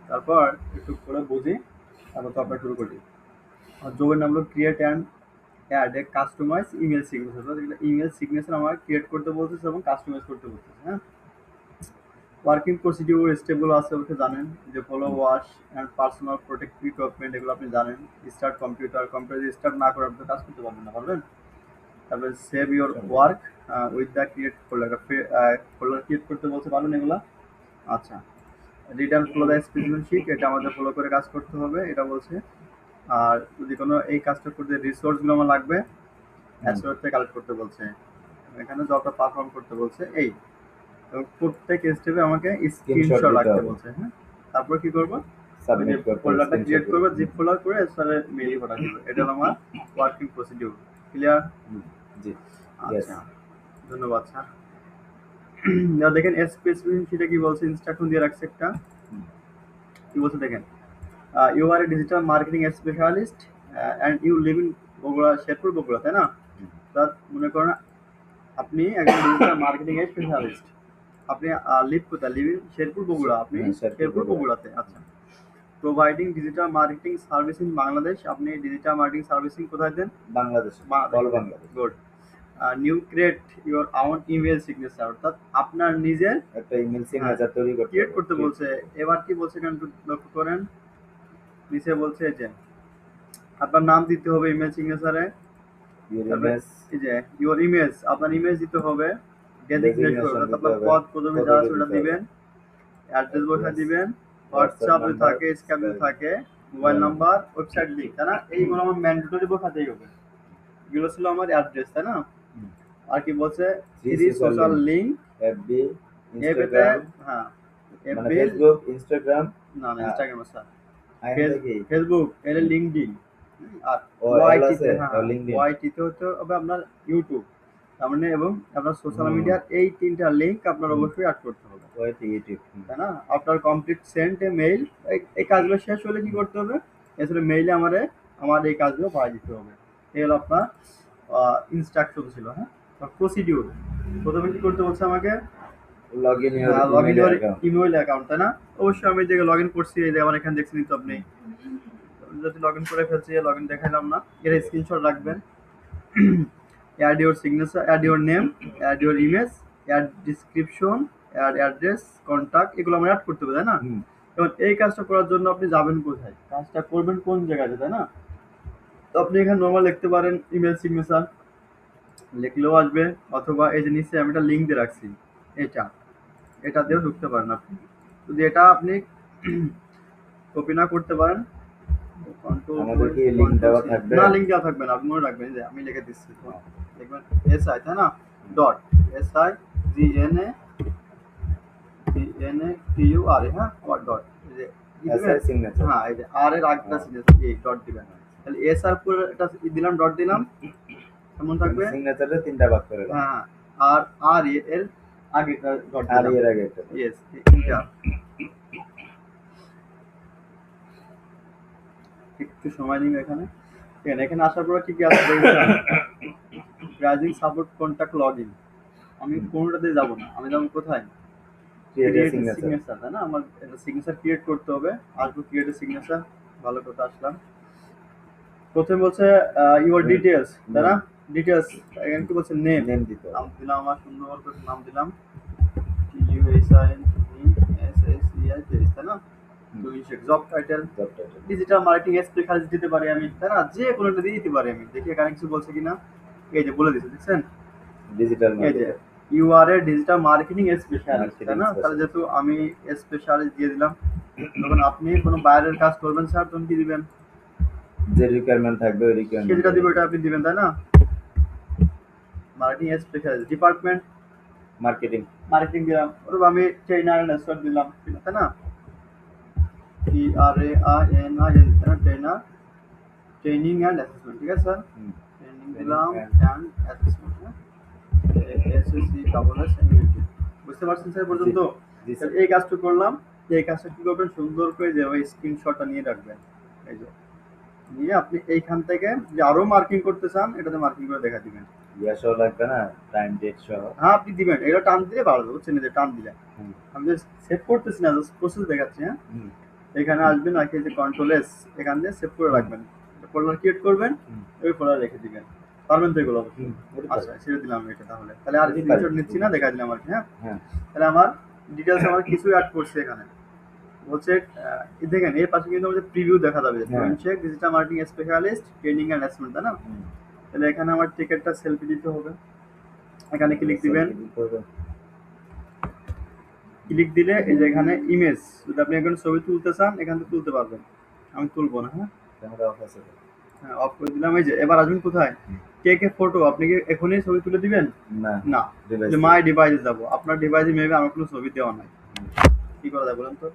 তারপর একটু করে বুঝি, তারপর তো আমরা শুরু করি। আর জবের নাম হলো create and add a customize email signature. Email signature আমার ক্রিয়েট করতে বলতেছে এবং কাস্টমাইজ করতে বলতেছে। হ্যাঁ, ওয়ার্কিং প্রসিডিউর স্টেপগুলো আছে ওকে জানেন, যে follow wash and personal protective equipment, এগুলো আপনি জানেন। স্টার্ট কম্পিউটার স্টার্ট না করে আপনি তো কাজ করতে পারবেন না, পারবেন। তারপরে save your work with the create folder, folder create করতে বলতে পারবেন এগুলা। আচ্ছা, return follow the specific sheet, এটা আমাদের ফলো করে কাজ করতে হবে, এটা বলছে। আর যদি কোনো এই কাজটা করতে রিসোর্সগুলো আমার লাগবে, অ্যাসোর থেকে কালেক্ট করতে বলছে। এখানে জবটা পারফর্ম করতে বলছে এই, এবং প্রত্যেক স্টেপে আমাকে স্ক্রিনশট রাখতে বলছে। হ্যাঁ, তারপর কি করবো, ওই যে ফোল্ডারটা ক্রিয়েট করবো, জিপ ফোল্ডার করে স্যারের মেইলই পাঠা দিবে। এটা হলো আমার ওয়ার্কিং প্রসিডিউর। ক্লিয়ার? জি, আচ্ছা, ধন্যবাদ স্যার। যা দেখেন স্পেসিফিক সেটা কি বলছে, ইনস্ট্রাকশন দিয়ে রাখছে একটা। কি বলছে দেখেন, you are a digital marketing specialist and you live in Bogura, Sherpur Bogura, তাই না? তার মনে করেন আপনি একজন ডিজিটাল মার্কেটিং স্পেশালিস্ট, আপনি লিভ কোথায়, লিভ ইন শেরপুর বগুড়া, আপনি শেরপুর বগুড়াতে। আচ্ছা, providing digital marketing service in Bangladesh, আপনি ডিজিটাল মার্কেটিং সার্ভিসিং কোথায় দেন? Bangladesh, Bangladesh. Good. New create your own email signature, অর্থাৎ আপনার নিজের একটা ইমেল সিগনেচার তৈরি ক্রিয়েট করতে বলছে। এবার কি বলছে এখানে একটু লক্ষ্য করেন, নিচে বলছে যে আপনার নাম দিতে হবে ইমেল সিগনেচারে, এই যে ইওর ইমেজ, আপনার ইমেজ দিতে হবে, ডেজিগনেট করবেন, আপনার পদ পদবি যা আছে ওটা দিবেন, অ্যাড্রেস বসা দিবেন, হোয়াটসঅ্যাপ যদি থাকে, স্ক্যাপ যদি থাকে, মোবাইল নাম্বার, ওয়েবসাইট লিংক, তাই না? এইগুলো আমার ম্যান্ডেটরি বসাতেই হবে। এগুলো ছিল আমার অ্যাড্রেস, তাই না? আর কি বলছে, three social link, FB, Instagram, হ্যাঁ মানে ফেসবুক, ইনস্টাগ্রাম, না ইনস্টাগ্রাম স্যার, ফেসবুক, এর লিঙ্কডইন, আর ওয়াইটিতে হতে হবে আপনার ইউটিউব, তার মানে, এবং আপনার সোশ্যাল মিডিয়ার এই তিনটা লিংক আপনার অবশ্যই অ্যাড করতে হবে, তাই না? আপনার কমপ্লিট সেন্ড এ মেইল, এই কাজগুলো শেষ হলে কি করতে হবে, এছাড়া মেইলে আমার এই কাজগুলো পাঠিয়ে দিতে হবে। এই হলো আপনার ইনস্ট্রাকশন ছিল। হ্যাঁ, প্রসিডিউর, প্রথমে কি করতে বলছে আমাকে, লগইন ইমেল অ্যাকাউন্ট, তাই না? অবশ্যই আমি যে লগইন করছি, এই যে আমার এখানে দেখছেন তো আপনি, যদি লগইন করে ফেলছি, লগইন দেখাইলাম না, এর স্ক্রিনশট রাখবেন। Add your signature, add your name, add your image, add description, add address, contact, এগুলো আমরা অ্যাড করতে হবে, তাই না? এবং এই কাজটা করার জন্য আপনি যাবেন কোথায়, কাজটা করবেন কোন জায়গাতে, তাই না? তো আপনি এখানে নর্মাল লিখতে পারেন ইমেল সিগনেচার, লিখলেও আসবে, অথবা এই যে নিচে আমি একটা লিঙ্ক দিয়ে রাখছি, এটা দিয়েও ঢুকতে পারেন আপনি। যদি এটা আপনি কপি না করতে পারেন, লিঙ্ক দেওয়া থাকবে না, আপনি মনে রাখবেন যে আমি লিখে দিচ্ছি, দেখবেন এসআই, তাই না, ডট এসআই জিএনএ টিইউআর, হ্যাঁ, আবার ডট, হ্যাঁ, এই যে আর এর আগটা সিগনেচার, এই ডট দিবেন। তাহলে এস আর পুরো এটা দিলাম, ডট দিলাম, কেমন থাকবে, সিগনেচারে তিনটা ভাগ করে, হ্যাঁ, আর আর এর আগেটা ডট, আর এর আগে ইয়েস, এটা একটু সময় নিন এখানে। এখানে আসার পর কি কি আছে দেখবেন, ব্রাউজিং সাপোর্ট, কন্টাক্ট, লগইন, আমি কোনটাতে যাব না, আমি যাব কোথায়, ক্রিয়েট সিগনেচার, তাই না? আমার একটা সিগনেচার ক্রিয়েট করতে হবে, আসবো ক্রিয়েট সিগনেচার, ভালো কথা আসলাম। প্রথমে বলছে ইউর ডিটেলস, তাই না, ডিটেলস, এখানে কি বলছে, নেম দিতে, নাম দিলাম, আমার সুন্দর করে নাম দিলাম, TUSINESSEI, তাই না? Job title, digital marketing specialist দিতে পারি আমি, তাই না? যে কোনোটা দিয়ে দিতে পারি আমি, দেখি এখানে কিছু বলছে কিনা, এই যে বলে দিচ্ছে, দেখছেন, ডিজিটাল, এই যে you are a digital marketing specialist, তাই না? তাহলে যেহেতু আমি স্পেশালিস্ট দিয়ে দিলাম, তখন আপনি কোনো বাইরের কাজ করবেন স্যার, তখন কি দিবেন, যে রিকোয়ারমেন্ট থাকবে ওই রিকোয়ারমেন্ট যেটা দিবে ওটা আপনি দিবেন, তাই না? মার্কেটিং স্পেশালিস্ট, ডিপার্টমেন্ট মার্কেটিং দিলাম, অথবা আমি ট্রেনার এন্ড এক্সপার্ট দিলাম, তাই না, TRAININ, তাই না, ট্রেনার, ট্রেনিং এন্ড অ্যাসেসমেন্ট, ঠিক আছে স্যার, ট্রেনিং দিলাম এন্ড অ্যাসেসমেন্ট, SSC বুঝতে পারছেন স্যার পর্যন্ত? এই কাজটা করলাম, এই কাজটা কি করবেন, সুন্দর করে যে ওই স্ক্রিনশটটা নিয়ে রাখবেন, এই যে নিয়ে আপনি এইখান থেকে যে আরো মার্কিং করতে চান, এটাতে মার্কিং করে দেখা দিবেন, সহ লাগবে না, টাইম ডেট সহ, হ্যাঁ আপনি দিবেন, এটা টান দিলে ভালো, বুঝছেন, যে টান দিলে আমি সেভ করতেছি না, জাস্ট প্রসেস দেখাচ্ছি। হ্যাঁ, এখানে আসবেন, আর এই যে কন্ট্রোল এস, এখান দিয়ে সেভ করে রাখবেন, ফোল্ডার ক্রিয়েট করবেন, ওই ফোল্ডার রেখে দিবেন। পারবেন তো এগুলো? আচ্ছা, ছেড়ে দিলাম এটা তাহলে। তাহলে আর স্ক্রিনশট নিচ্ছি না, দেখা দিলাম আর কি। হ্যাঁ, তাহলে আমার ডিটেলস আমার কিছু অ্যাড করছি এখানে। বলছে দেখেন এই পাশে কিন্তু আমাদের প্রিভিউ দেখা যাবে, check digital marketing specialist training and assessment, তাই না? তাহলে এখানে আমার টিকেটটা সেলফি দিতে হবে, এখানে ক্লিক দিবেন। ক্লিক দিলে এই যে এখানে ইমেজ, যদি আপনি এখন ছবি তুলতে চান এখান থেকে তুলতে পারবেন। আমি তুলবো না। হ্যাঁ, অফ করে দিলাম। এই যে এবার আসবেন কোথায়, কে ফটো, আপনি কি এখনই ছবি তুলে দিবেন? না, যে মাই ডিভাইসে যাব, আপনার ডিভাইসে মেবি আমার কোনো ছবি দেওয়া নাই, কি করা যায় বলেন তো?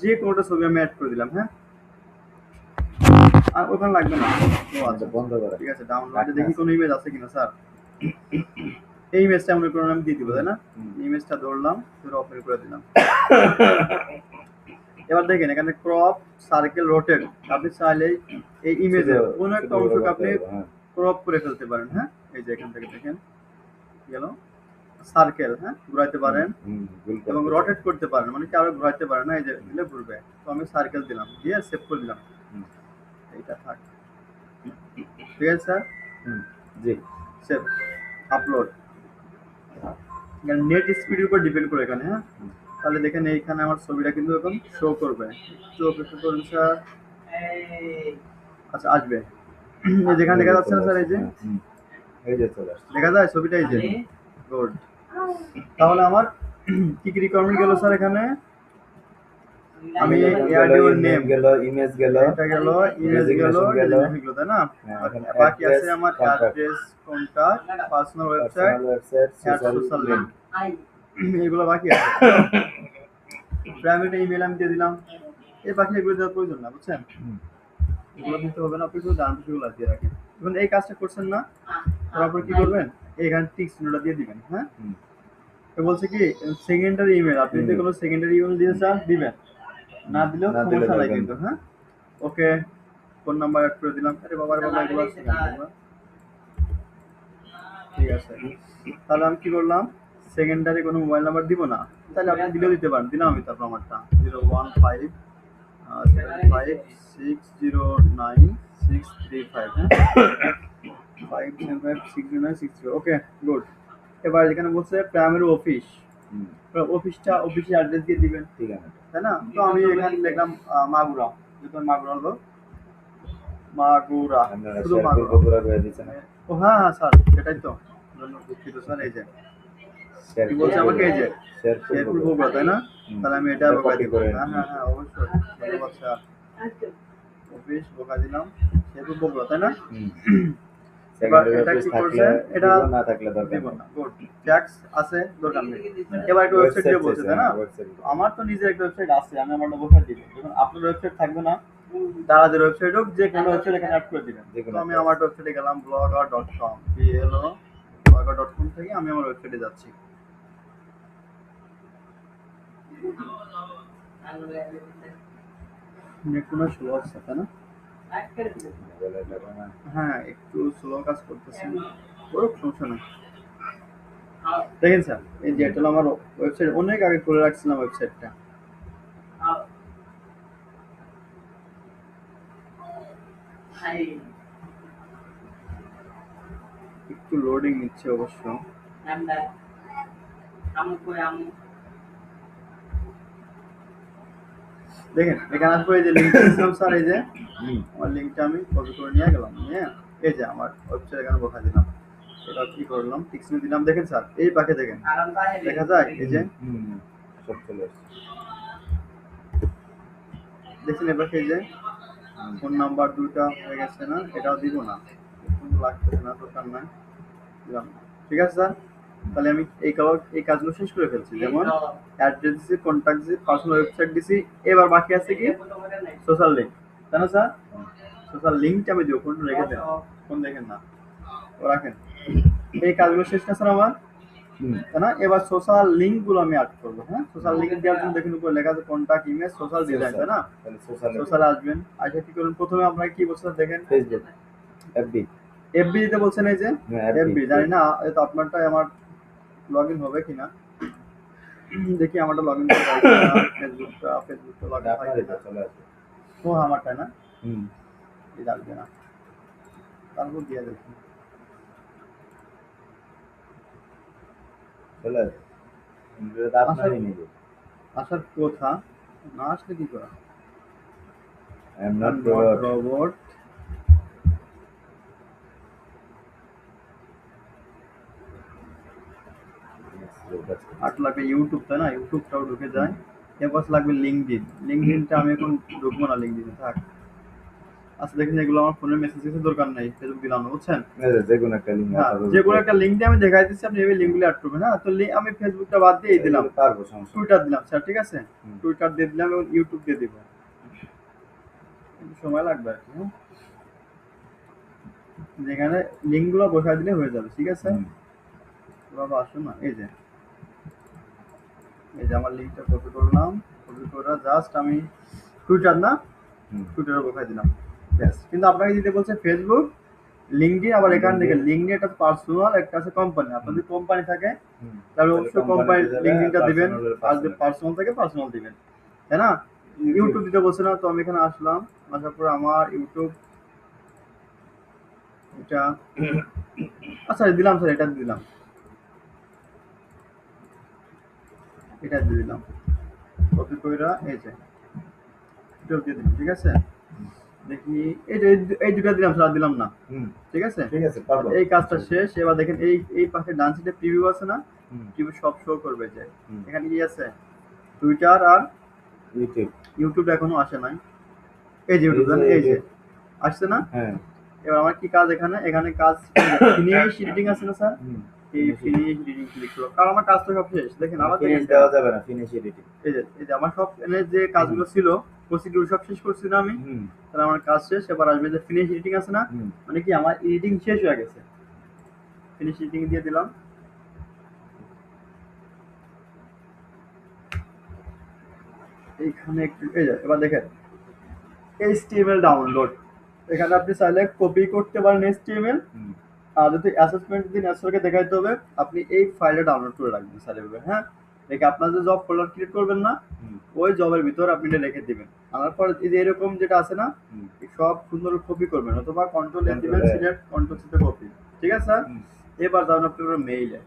যে কোনোটা ছবি আমি অ্যাড করে দিলাম। হ্যাঁ, আর ওখানে লাগবে না। ও আচ্ছা, বন্ধ করা, ঠিক আছে। ডাউনলোডে দেখি কোনো ইমেজ আছে কিনা। স্যার এই ইমেজটা মনে করেন আমি দিয়ে দিব, তাই না? ইমেজটা ধরলাম, ধরে ওপেন করে দিলাম। এবার দেখেন এখানে ক্রপ, সার্কেল, রোটেট, আপনি চাইলে এই ইমেজের কোনো একটা অংশকে আপনি ক্রপ করে ফেলতে পারেন। হ্যাঁ, এই যে এখান থেকে দেখেন গেল সার্কেল, হ্যাঁ, ঘুরাইতে পারেন এবং রোটেট করতে পারেন, মানে কি আরো ঘুরাইতে পারেন না, এই যে দিলে ঘুরবে। তো আমি সার্কেল দিলাম, দিয়ে সেভ করে দিলাম। এইটা থাক, ঠিক আছে স্যার? জি, সেভ, আপলোড। নেট স্পিডের উপর ডিপেন্ড করে এখানে। হ্যাঁ, তাহলে দেখেন এইখানে আমার ছবিটা কিন্তু এখন শো করবে। একটু অপেক্ষা করুন স্যার। আচ্ছা, আসবে। এই যেখানে দেখা যাচ্ছে না স্যার, এই যে চলে আসছে, দেখা যায় ছবিটা, এই যে গুড। তাহলে আমার কি কি রিকোয়ারমেন্ট গেল স্যার? এখানে আমি অডিও নেম গেল, ইমেজ গেল, এটা গেল, ইমেজ গেল, গেল, তাই না? বাকি আছে আমার address, contact, personal website, social link, এগুলো বাকি আছে। প্রাইভেট ইমেল আমি দিয়ে দিলাম। এই বাকি এগুলো দেওয়ার প্রয়োজন না, বুঝছেন? এগুলো দিতে হবে না, আপনি শুধু ডান পিছগুলো দিয়ে রাখেন। এখন এই কাজটা করছেন না, তারপর কি করবেন, এইখানে টিক চিহ্নটা দিয়ে দিবেন। হ্যাঁ, তো বলছে কি সেকেন্ডারি ইমেল, আপনি যদি কোনো সেকেন্ডারি ইমেল দিতে চান দিবেন, না দিলেও সমস্যা নাই কিন্তু। হ্যাঁ, ওকে, ফোন নাম্বার অ্যাড করে দিলাম। আরে বাবার বাবা, এগুলো আছে, ঠিক আছে। তাহলে আমি কি করলাম, সেকেন্ডারি কোনো মোবাইল নাম্বার দিব না, তাহলে আপনি দিলেও দিতে পারেন। দিলাম আমি তারপর আমারটা 01575609635। হ্যাঁ, 575609635। ওকে, গুড। এবার যেখানে বলছে প্রাইমারি অফিস, অফিসটা অফিসের অ্যাড্রেস দিয়ে দিবেন, ঠিক আছে, তাই না? তো আমি এখানে লিখলাম মাগুরা, যেহেতু মাগুরা হলো মাগুরা, শুধু মাগুরা করে দিচ্ছেন। ও হ্যাঁ হ্যাঁ স্যার, সেটাই তো, দুঃখিত স্যার। এই যে কি বলছে আমাকে, এই যে শেরপুর বগুড়া, তাই না? তাহলে আমি এটা বকাই দিব। হ্যাঁ হ্যাঁ হ্যাঁ, অবশ্যই, ধন্যবাদ স্যার। অফিস বকা দিলাম, শেরপুর বগুড়া, তাই না? এবার এটা কি করছে, এটা না থাকলে দরকার না। গুড, ট্যাক্স আছে, দরকার নেই। এবার একটা ওয়েবসাইট দিয়ে বলছে, তাই না? আমার তো নিজের একটা ওয়েবসাইট আছে, আমি আমার ওয়েবসাইট দিব। যখন আপনার ওয়েবসাইট থাকবে না, তাদের ওয়েবসাইট হোক, যে কোনো ওয়েবসাইট এখানে অ্যাড করে দিবেন। তো আমি আমার ওয়েবসাইটে গেলাম, blogger.com, blogger.com থেকে আমি আমার ওয়েবসাইটে যাচ্ছি। নেটওয়ার্ক স্লো আছে, তাই না? হ্যাঁ, একটু স্লো কাজ করতেছে, কোনো সমস্যা নেই। দেখেন স্যার, এই যে এটা হলো আমার ওয়েবসাইট, অনেক আগে করে রাখছিলাম ওয়েবসাইটটা। একটু লোডিং নিচ্ছে অবশ্য। দেখেন এখানে আসবো, এই যে লিঙ্কটা দিলাম স্যার, এই যে আমার লিঙ্কটা আমি কপি করে নিয়ে গেলাম, হ্যাঁ, এই যে আমার ওয়েবসাইট এখানে বসা দিলাম। এবার কি করলাম, টিক্সিন দিলাম। দেখেন স্যার, এই পাশে দেখেন দেখা যায়, এই যে সব চলে আসছে, দেখছেন? এবার এই যে ফোন নাম্বার দুটো হয়ে গেছে না, এটাও দিব না, লাগতেছে না, দরকার নাই, দিলাম না। ঠিক আছে স্যার, তাহলে আমি এই কাজগুলো শেষ করে ফেলছি। যেমন অ্যাড্রেস দিছি, কন্ট্যাক্ট দিছি, পার্সোনাল ওয়েবসাইট দিছি। এবার বাকি আছে কি, সোশ্যাল লিংক, তাই না স্যার? সোশ্যাল লিঙ্কটা আমি দিব, ফোন রেখে দেন, ফোন দেখেন না, ও রাখেন। এই কাজগুলো শেষ না স্যার আমার, তাই না? এবার সোশ্যাল লিঙ্ক গুলো আমি অ্যাড করবো। হ্যাঁ, সোশ্যাল লিঙ্ক দেওয়ার জন্য দেখুন উপরে লেখা আছে কন্ট্যাক্ট, ইমেজ, সোশ্যাল ডিজাইন, তাই না? সোশ্যালে আসবেন, আচ্ছা কি করুন, প্রথমে আপনাকে কি বলছেন দেখেন, ফেসবুক, এফবি দিতে বলছেন। এই যে এফবি জানি না, এটা আপনারটাই আমার লগ ইন হবে কিনা। দেখি আমারটা লগইন করে ফেসবুকটা লগইন হয় আপনার কিনা। চলে আসবে। ও আমারটা না, হুম, এই লাগবে না, তারপর দিয়ে দেখি। চলে আসবে। এটা আপনারই নিজে। আসার কথা, না আসলে কি করা? I am not robot. Robot. Yes, robot. আর লাগবে ইউটিউব, তাই না? ইউটিউবটাও ঢুকে যায়। এরপর লাগবে লিঙ্কডইন। লিঙ্কডইনটা আমি এখন ঢুকবো না, লিঙ্কডইনে থাক। আচ্ছা দেখেন, এগুলো আমার ফোনের মেসেজ দরকার নাই, ফেসবুক দিলাম না, বুঝছেন? এই যে কোনো একটা লিঙ্ক হ্যাঁ, যে কোনো একটা লিঙ্ক দিয়ে আমি দেখাই দিচ্ছি, আপনি এই লিঙ্কগুলো অ্যাড করবেন। হ্যাঁ, তো আমি ফেসবুকটা বাদ দিয়ে এই দিলাম, পারবো, সমস্যা নেই। টুইটার দিলাম স্যার, ঠিক আছে? হুম। টুইটার দিয়ে দিলাম এবং ইউটিউব দিয়ে দিব। একটু সময় লাগবে আর কি। হ্যাঁ, যেখানে লিঙ্কগুলো বসায় দিলে হয়ে যাবে, ঠিক আছে? হুম, বাবা আসুন না, এই যে আমার লিঙ্কটা কপি করলাম, কপি করে জাস্ট আমি টুইটার না, হুম। টুইটারে বসাই দিলাম, ব্যাস। কিন্তু আপনাকে দিতে বলছে ফেসবুক, লিঙ্কডইন, আবার এখান থেকে লিঙ্কডইন একটা পার্সোনাল, একটা আছে কোম্পানি। আপনার যদি কোম্পানি থাকে হুম। তাহলে অবশ্যই কোম্পানির লিঙ্কডইনটা দিবেন, আর যদি personal পার্সোনাল থাকে পার্সোনাল দিবেন, তাই না? ইউটিউব দিতে বলছে না, তো আমি এখানে আসলাম, আসার পরে আমার ইউটিউব এটা, আচ্ছা দিলাম স্যার, এটা দিলাম, এটা দিয়ে দিলাম, কপি কইরা এই যে ইউটিউব দিয়ে দিলাম, ঠিক আছে? দেখি এই যে এই দুটো দিলাম স্যার, আর দিলাম না, হুম, ঠিক আছে? ঠিক আছে, পারবো। এই কাজটা শেষ। এবার দেখেন এই এই পাশে ডান সাইডে প্রিভিউ আছে না, হুম, প্রিভিউ সব শো করবে যে হুম। এখানে কি আছে, টুইটার আর ইউটিউব। ইউটিউব এখনো আসে নাই। এই যে ইউটিউব, এই যে আসছে না। হ্যাঁ। এবার আমার কি কাজ এখানে, এখানে কাজ ফিনিশ এডিটিং আছে না স্যার, হুম। এই ফিনিশ এডিটিং ক্লিক করো, কারণ আমার কাজ তো সব শেষ। দেখেন আবার দেখেন, ফিনিশ দেওয়া যাবে না, ফিনিশ এডিটিং। এই যে আমার সব এখানে যে কাজগুলো ছিল, প্রসিডিউর সব শেষ করছি না আমি, হুম, তাহলে আমার কাজ শেষ। এবার আসবে যে ফিনিশ এডিটিং আছে না, হুম। মানে কি আমার এডিটিং শেষ হয়ে গেছে, ফিনিশ এডিটিং দিয়ে দিলাম। এইখানে একটু এই যে এবার দেখেন HTML ডাউনলোড, এখানে আপনি চাইলে কপি করতে পারেন HTML, হুম। আর যদি অ্যাসেসমেন্ট দিন অ্যাসেসরকে দেখাইতে হবে, আপনি এই ফাইলটা ডাউনলোড করে রাখবেন স্যার এভাবে। হ্যাঁ, দেখে আপনার যে জব ফোল্ডার ক্রিয়েট করবেন না, হুম। ওই জবের ভিতর আপনি এটা রেখে দিবেন। আনার পর এই যে এরকম যেটা আছে না, হুম। সব সুন্দর কপি করবেন, অথবা কন্ট্রোল এ দিবেন, Control A। সিলেক্ট কন্ট্রোল সিতে কপি, ঠিক আছে স্যার? হুম। এবার যাবেন আপনি মেইলে,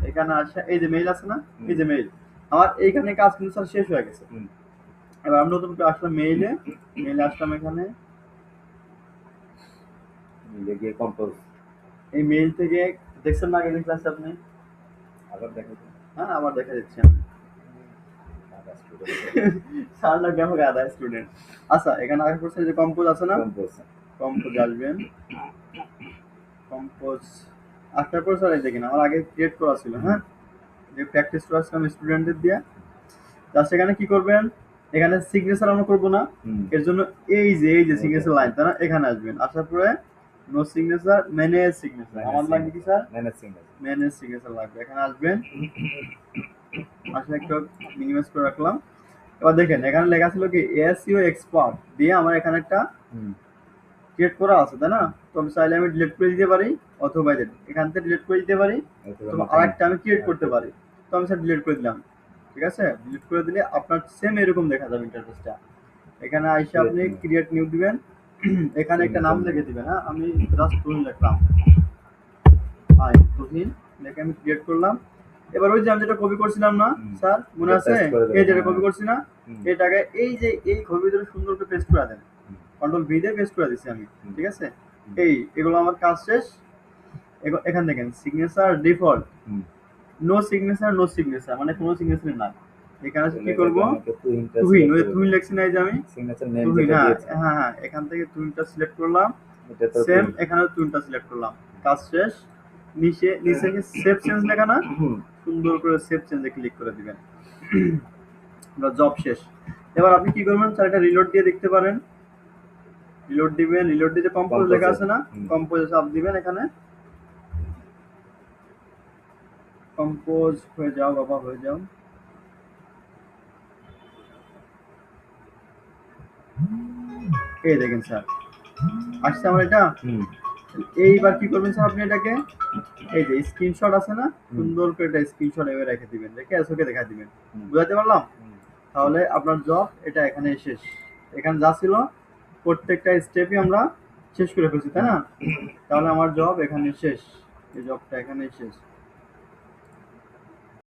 এখানে আসে এই যে মেইল আছে না, হুম। এই যে মেইল, আমার এইখানে কাজ কিন্তু স্যার শেষ হয়ে গেছে। হুম। এবার আমি নতুন করে আসলাম মেইলে আসলাম, এখানে গিয়ে কম্পোজ। এই মেইল থেকে দেখছেন না আগের ক্লাসে আপনি? আবার দেখো তো। হ্যাঁ, আবার দেখা দিচ্ছি আমি। আবার student। স্যার না কেমন আধা স্টুডেন্ট। আচ্ছা, এখানে আগে করছে যে কম্পোজ আছে না, কম্পোজ। কম্পোজ আসবেন, কম্পোজ আসার পর স্যার এই দেখেন আমার আগে ক্রিয়েট করা ছিল, হ্যাঁ, যে প্র্যাকটিস করাছিলাম স্টুডেন্টদের দিয়ে। জাস্ট এখানে কি করবেন, এখানে সিগনেচার আমরা করবো না, হুম। এর জন্য এই যে সিগনেচার লাইন, তারা এখানে আসবেন, আসার পরে নো সিগনেচার, ম্যানেজ সিগনেচার, আমার লাগবে কি স্যার, ম্যানেজ সিগনেচার লাগবে, এখানে আসবেন, আসলে একটু মিনিমাইজ করে রাখলাম। এবার দেখেন এখানে লেখা ছিল কি এসইও এক্সপার্ট দিয়ে আমার এখানে একটা হুম। ক্রিয়েট করা আছে, তাই না? তো আমি চাইলে আমি ডিলিট করে দিতে পারি, অথবা এখান থেকে ডিলিট করে দিতে পারি, অথবা আরেকটা আমি ক্রিয়েট করতে পারি। তো আমি স্যার ডিলিট করে দিলাম, ঠিক আছে? ডিলিট করে দিলে আপনার সেম এরকম দেখা যাবে ইন্টারফেসটা। এখানে আইসা আপনি ক্রিয়েট নিউ দিবেন, এখানে একটা নাম লিখে দিবেন। হ্যাঁ, আমি জাস্ট তুহিন লিখলাম, তুহিন লিখে আমি ক্রিয়েট করলাম। এবার ওই যে আমি যেটা কপি করছিলাম না স্যার, মনে আছে? এই যেটা কপি করছি না, এটাকে এই যে এই ছবির ভিতরে সুন্দর করে পেস্ট করে দেন, কন্ট্রোল ভি দিয়ে পেস্ট করে দিচ্ছি আমি, ঠিক আছে? এগুলো আমার কাজ শেষ। এখান দেখেন সিগনেচার ডিফল্ট, নো সিগনেচার মানে কোনো সিগনেচার নাই। এখানে কি করব, তুহিন, ওই তুহিন লিখছি না, এই যে আমি সিগনেচার নেম তুহিন, যেটা হ্যাঁ দিয়েছি হ্যাঁ হ্যাঁ, এখান থেকে তুহিনটা সিলেক্ট করলাম, এটা তো সেম এখানে তুহিনটা সিলেক্ট করলাম, কাজ শেষ। নিচে সেভ চেঞ্জ লেখা না, সুন্দর করে সেভ চেঞ্জে ক্লিক করে দিবেন, জব শেষ। এবার আপনি কি করবেন স্যার, এটা রিলোড দিয়ে দেখতে পারেন, রিলোড দিবেন, রিলোড দিয়ে কম্পোজ লেখা আছে না, কম্পোজে চাপ দিবেন, এখানে কম্পোজ হয়ে যাও বাবা, হয়ে যাও। এই দেখেন স্যার আসছে আমার এটা, এইবার কি করবেন স্যার আপনি এটাকে এই যে স্ক্রিনশট আছে না, সুন্দর করে এটা স্ক্রিনশট এভাবে রেখে দিবেন, রেখে এসওকে দেখা দিবেন। বুঝাতে পারলাম? তাহলে আপনার জব এটা এখানে শেষ। এখানে যা ছিল প্রত্যেকটা স্টেপই আমরা শেষ করে ফেলছি, তাই না? তাহলে আমার জব এখানে শেষ, এই জবটা এখানে শেষ।